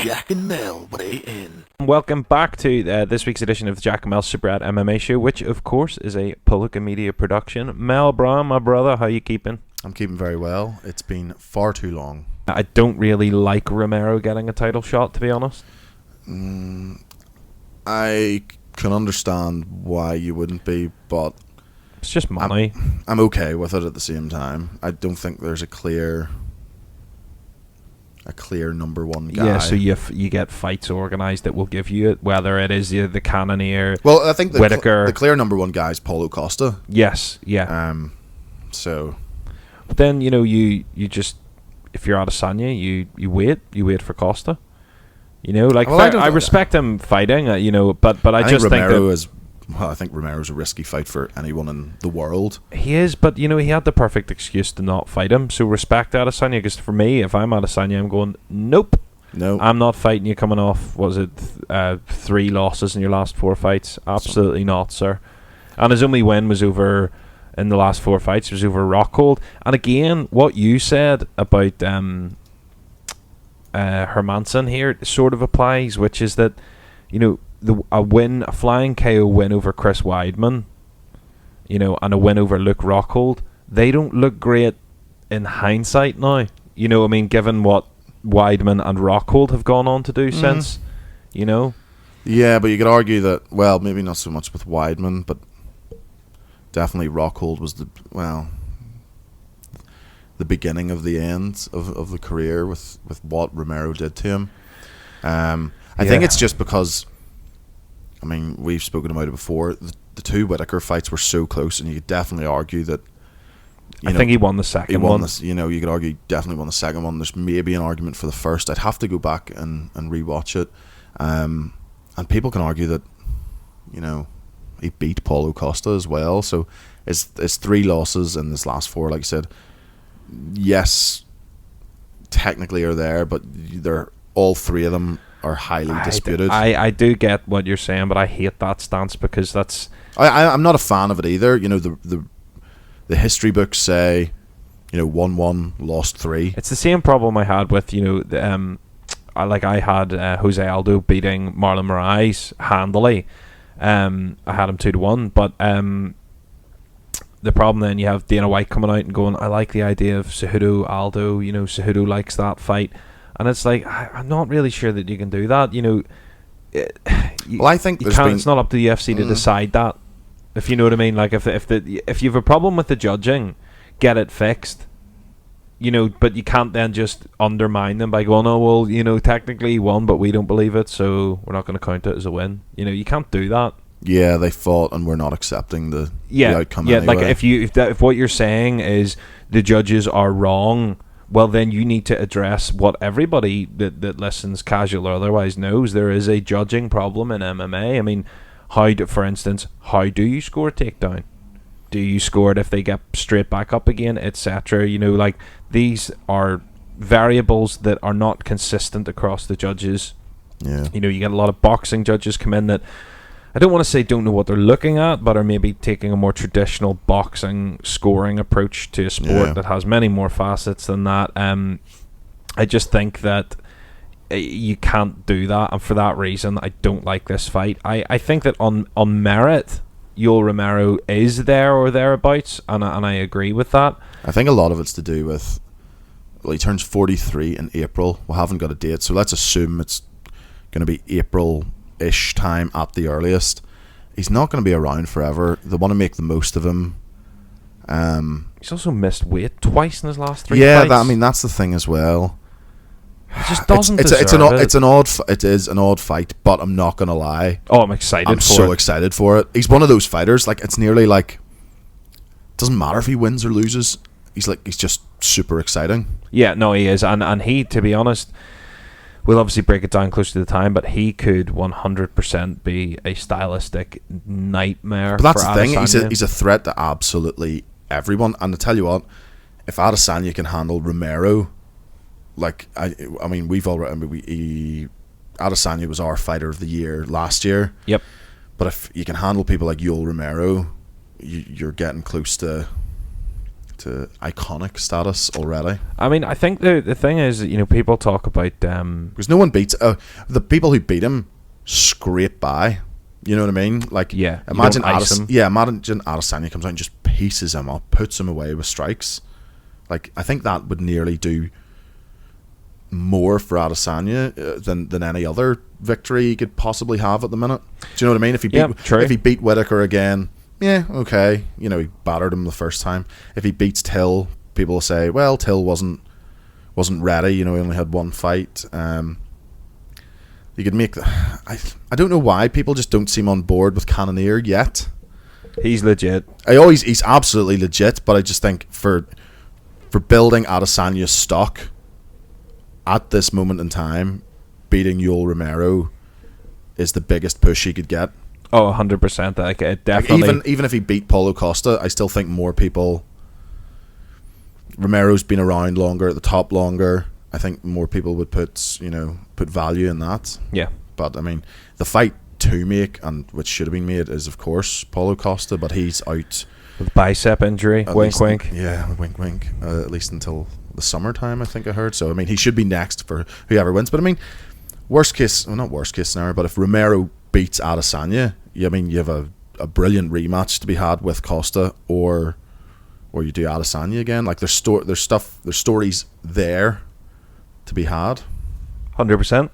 Jack and Mel weigh in. Welcome back to this week's edition of the Jack and Mel Super Rad MMA Show, which of course is a Pullica Media production. Mel Brown, my brother, how you keeping? I'm keeping very well. It's been far too long. I don't really like Romero getting a title shot, to be honest. I can understand why you wouldn't be, but It's just money. I'm okay with it at the same time. I don't think there's a clear number one guy. Yeah, so you get fights organised that will give you it, whether it is the Cannonier. Well, I think Whitaker. The clear number one guy is Paulo Costa. Yes, yeah. So, but then you just, if you're Adesanya, you wait for Costa. I respect him fighting, but I just think Romero that I think Romero's a risky fight for anyone in the world. he is, but he had the perfect excuse to not fight him. So respect Adesanya, because for me, if I'm Adesanya, I'm going, nope, No, I'm not fighting you coming off, 3 losses in your last 4 fights? Absolutely not, sir. And his only win was over, in the last 4 fights, was over Rockhold. And again, what you said about Hermanson here sort of applies, which is that, a flying KO win over Chris Weidman, and a win over Luke Rockhold, they don't look great in hindsight now. Given what Weidman and Rockhold have gone on to do since, Yeah, but you could argue that, well, maybe not so much with Weidman, but definitely Rockhold was the beginning of the end of the career with what Romero did to him. I think it's just because, we've spoken about it before, the 2 Whitaker fights were so close, and you could definitely argue that I think he won the second one. You could argue he definitely won the second one. There's maybe an argument for the first. I'd have to go back and rewatch it. And people can argue that, he beat Paulo Costa as well. So it's 3 losses in his last 4, like I said. Yes, technically are there, but they're all 3 of them are highly disputed. I do get what you're saying, but I hate that stance, because that's... I'm not a fan of it either. The history books say, 1-1, lost 3. It's the same problem I had with, I had Jose Aldo beating Marlon Moraes handily. I had him 2-1, but the problem then, you have Dana White coming out and going, I like the idea of Cejudo Aldo, Cejudo likes that fight. And it's like, I'm not really sure that you can do that. I think it's not up to the UFC to decide that. If you know what I mean, like if you have a problem with the judging, get it fixed. But you can't then just undermine them by going, oh well, technically he won, but we don't believe it, so we're not going to count it as a win. You can't do that. Yeah, they fought, and we're not accepting the outcome. Yeah, anyway. Like if what you're saying is the judges are wrong, well then you need to address what everybody that listens, casual or otherwise, knows. There is a judging problem in MMA. For instance, how do you score a takedown? Do you score it if they get straight back up again, etc.? These are variables that are not consistent across the judges. Yeah. You get a lot of boxing judges come in that, I don't want to say don't know what they're looking at, but are maybe taking a more traditional boxing scoring approach to a sport that has many more facets than that. I just think that you can't do that, and for that reason, I don't like this fight. I think that on merit, Yoel Romero is there or thereabouts, and I agree with that. I think a lot of it's to do with, he turns 43 in April. We haven't got a date, so let's assume it's going to be April-ish time at the earliest. He's not going to be around forever. They want to make the most of him. He's also missed weight twice in his last 3 yeah, fights. that's the thing as well. It just doesn't it is an odd fight, but I'm not going to lie. Oh, I'm excited I'm so excited for it. He's one of those fighters, it's nearly like, it doesn't matter if he wins or loses. He's just super exciting. Yeah, no, he is. And he, to be honest, we'll obviously break it down close to the time, but he could 100% be a stylistic nightmare. But that's for the thing. Adesanya. He's a threat to absolutely everyone. And to tell you what, if Adesanya can handle Romero, we've already. Adesanya was our fighter of the year last year. Yep. But if you can handle people like Yoel Romero, you're getting close to to iconic status already. I mean, I think the thing is that, you know, people talk about because no one beats the people who beat him scrape by. You know what I mean? Like, yeah, imagine Adesanya comes out and just pieces him up, puts him away with strikes. Like, I think that would nearly do more for Adesanya than any other victory he could possibly have at the minute. Do you know what I mean? If he beat Whittaker again, yeah, okay. You know, he battered him the first time. If he beats Till, people will say, well, Till wasn't ready. You know, he only had one fight. You could make. I don't know why people just don't seem on board with Cannonier yet. He's legit. He's absolutely legit, but I just think for building Adesanya's stock at this moment in time, beating Yoel Romero is the biggest push he could get. Oh, 100%. Like, it definitely. Like even if he beat Paulo Costa, I still think more people. Romero's been around longer, at the top longer. I think more people would put value in that. Yeah. But I mean, the fight to make, and which should have been made, is of course Paulo Costa, but he's out with bicep injury. Wink, wink. Yeah, wink, wink. At least until the summertime, I think I heard. So I mean, he should be next for whoever wins. But I mean, not worst case scenario, but if Romero beats Adesanya, you have a brilliant rematch to be had with Costa, or you do Adesanya again. Like, there's stories there to be had. 100%.